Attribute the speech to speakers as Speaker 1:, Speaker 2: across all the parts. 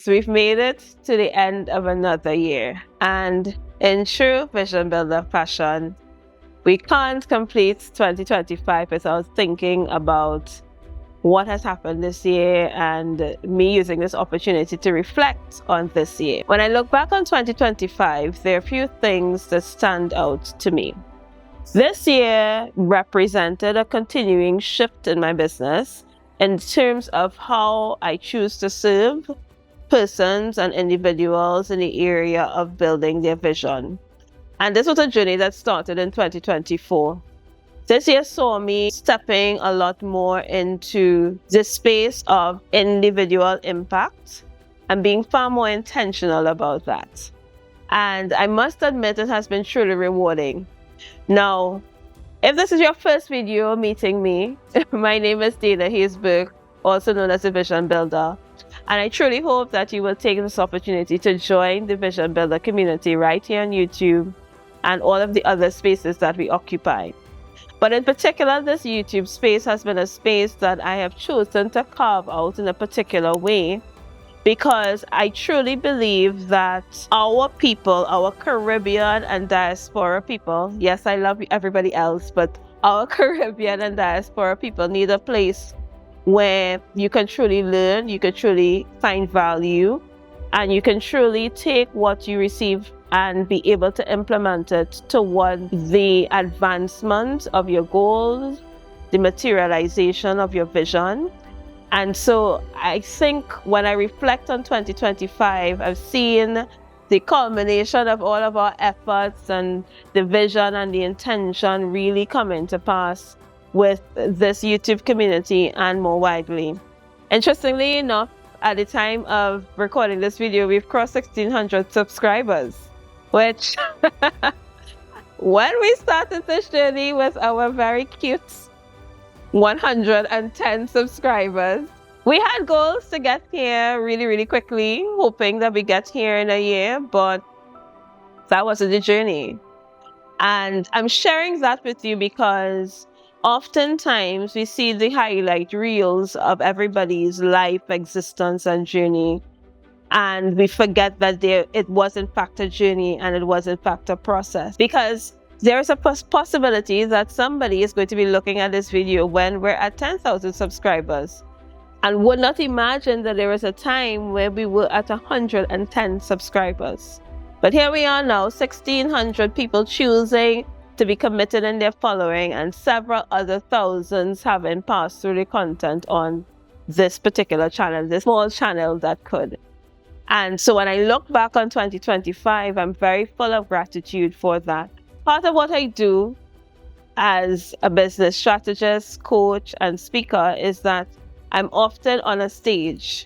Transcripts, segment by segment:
Speaker 1: So we've made it to the end of another year, and in true Vision Builder fashion, we can't complete 2025 without thinking about what has happened this year and me using this opportunity to reflect on this year. When I look back on 2025, there are a few things that stand out to me. This year represented a continuing shift in my business in terms of how I choose to serve persons and individuals in the area of building their vision. And this was a journey that started in 2024. This year saw me stepping a lot more into the space of individual impact and being far more intentional about that. And I must admit, it has been truly rewarding. Now, if this is your first video meeting me, my name is Hayes-Burke, also known as the Vision Builder. And I truly hope that you will take this opportunity to join the Vision Builder community right here on YouTube and all of the other spaces that we occupy. But in particular, this YouTube space has been a space that I have chosen to carve out in a particular way, because I truly believe that our people, our Caribbean and diaspora people, yes, I love everybody else, but our Caribbean and diaspora people need a place where you can truly learn, you can truly find value, and you can truly take what you receive and be able to implement it toward the advancement of your goals, the materialization of your vision. And so I think when I reflect on 2025, I've seen the culmination of all of our efforts and the vision and the intention really coming to pass with this YouTube community and more widely. Interestingly enough, at the time of recording this video, we've crossed 1,600 subscribers, which when we started this journey with our very cute 110 subscribers, we had goals to get here really, really quickly, hoping that we get here in a year, but that wasn't the journey. And I'm sharing that with you because oftentimes we see the highlight reels of everybody's life, existence, and journey, and we forget that it was in fact a journey and it was in fact a process. Because there is a possibility that somebody is going to be looking at this video when we're at 10,000 subscribers and would not imagine that there was a time where we were at 110 subscribers. But here we are now, 1,600 people choosing to be committed in their following, and several other thousands having passed through the content on this particular channel, this small channel that could. And so when I look back on 2025, I'm very full of gratitude for that. Part of what I do as a business strategist, coach, and speaker is that I'm often on a stage.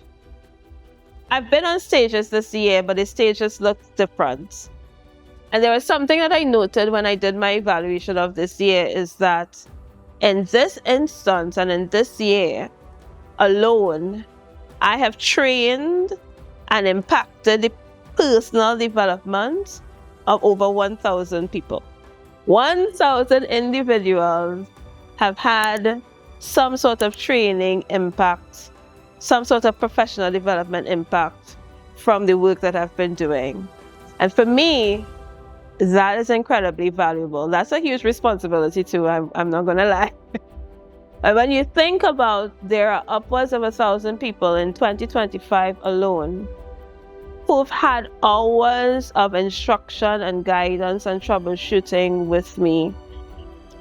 Speaker 1: I've been on stages this year, but the stages look different. And there was something that I noted when I did my evaluation of this year, is that in this instance and in this year alone, I have trained and impacted the personal development of over 1,000 people. 1,000 individuals have had some sort of training impact, some sort of professional development impact from the work that I've been doing. And for me, that is incredibly valuable. That's a huge responsibility too, I'm not gonna lie. And when you think about, there are upwards of 1,000 people in 2025 alone who've had hours of instruction and guidance and troubleshooting with me,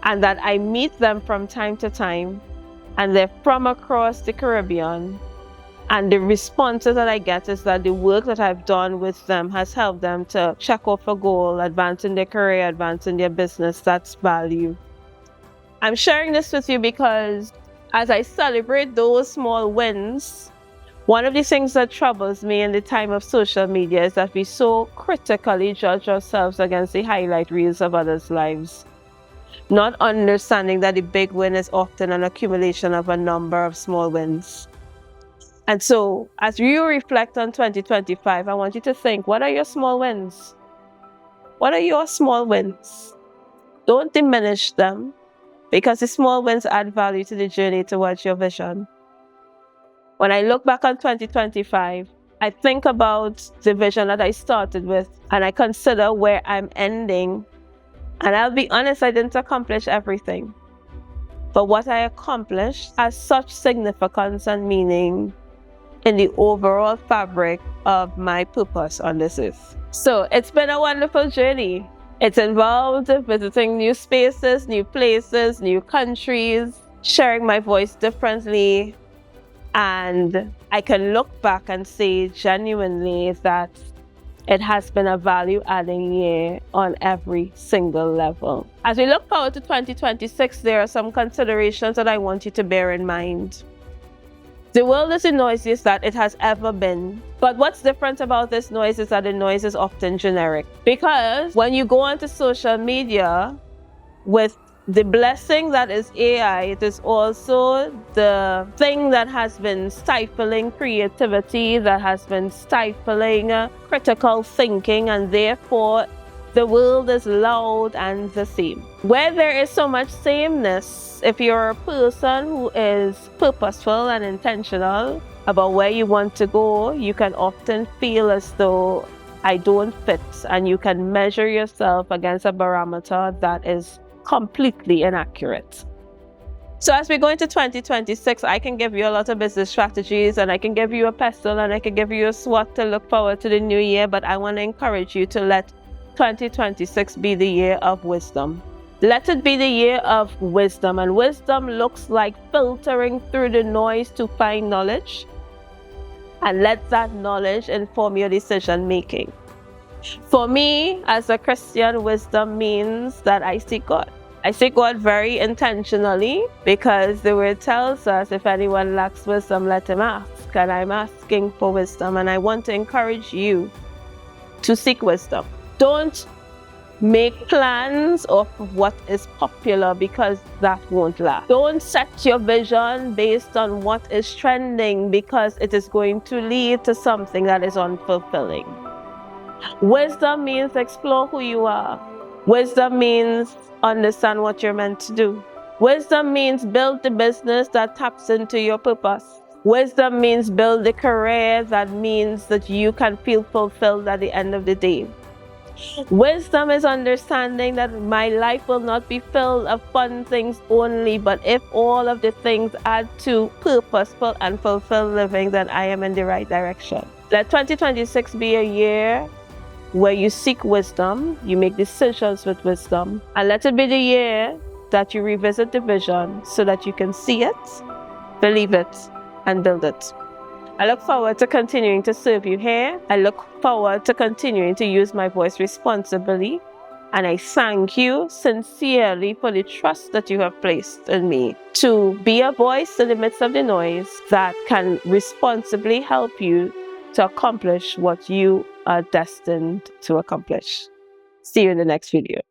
Speaker 1: and that I meet them from time to time, and they're from across the Caribbean. And the responses that I get is that the work that I've done with them has helped them to check off a goal, advance in their career, advance in their business. That's value. I'm sharing this with you because as I celebrate those small wins, one of the things that troubles me in the time of social media is that we so critically judge ourselves against the highlight reels of others' lives, not understanding that the big win is often an accumulation of a number of small wins. And so, as you reflect on 2025, I want you to think, what are your small wins? What are your small wins? Don't diminish them, because the small wins add value to the journey towards your vision. When I look back on 2025, I think about the vision that I started with, and I consider where I'm ending. And I'll be honest, I didn't accomplish everything. But what I accomplished has such significance and meaning in the overall fabric of my purpose on this earth. So it's been a wonderful journey. It's involved visiting new spaces, new places, new countries, sharing my voice differently. And I can look back and say genuinely that it has been a value-adding year on every single level. As we look forward to 2026, there are some considerations that I want you to bear in mind. The world is the noisiest that it has ever been. But what's different about this noise is that the noise is often generic. Because when you go onto social media, with the blessing that is AI, it is also the thing that has been stifling creativity, that has been stifling critical thinking, and therefore the world is loud and the same. Where there is so much sameness, if you're a person who is purposeful and intentional about where you want to go, you can often feel as though I don't fit, and you can measure yourself against a barometer that is completely inaccurate. So as we go into 2026, I can give you a lot of business strategies, and I can give you a pestle, and I can give you a SWOT to look forward to the new year, but I want to encourage you to let 2026 be the year of wisdom. Let it be the year of wisdom, and wisdom looks like filtering through the noise to find knowledge, and let that knowledge inform your decision making. For me, as a Christian, wisdom means that I seek God. I seek God very intentionally, because the word tells us, if anyone lacks wisdom, let him ask. And I'm asking for wisdom, and I want to encourage you to seek wisdom. Don't make plans of what is popular, because that won't last. Don't set your vision based on what is trending, because it is going to lead to something that is unfulfilling. Wisdom means explore who you are. Wisdom means understand what you're meant to do. Wisdom means build the business that taps into your purpose. Wisdom means build the career that means that you can feel fulfilled at the end of the day. Wisdom is understanding that my life will not be filled of fun things only, but if all of the things add to purposeful and fulfilled living, then I am in the right direction. Let 2026 be a year where you seek wisdom, you make decisions with wisdom, and let it be the year that you revisit the vision so that you can see it, believe it, and build it. I look forward to continuing to serve you here. I look forward to continuing to use my voice responsibly. And I thank you sincerely for the trust that you have placed in me to be a voice in the midst of the noise that can responsibly help you to accomplish what you are destined to accomplish. See you in the next video.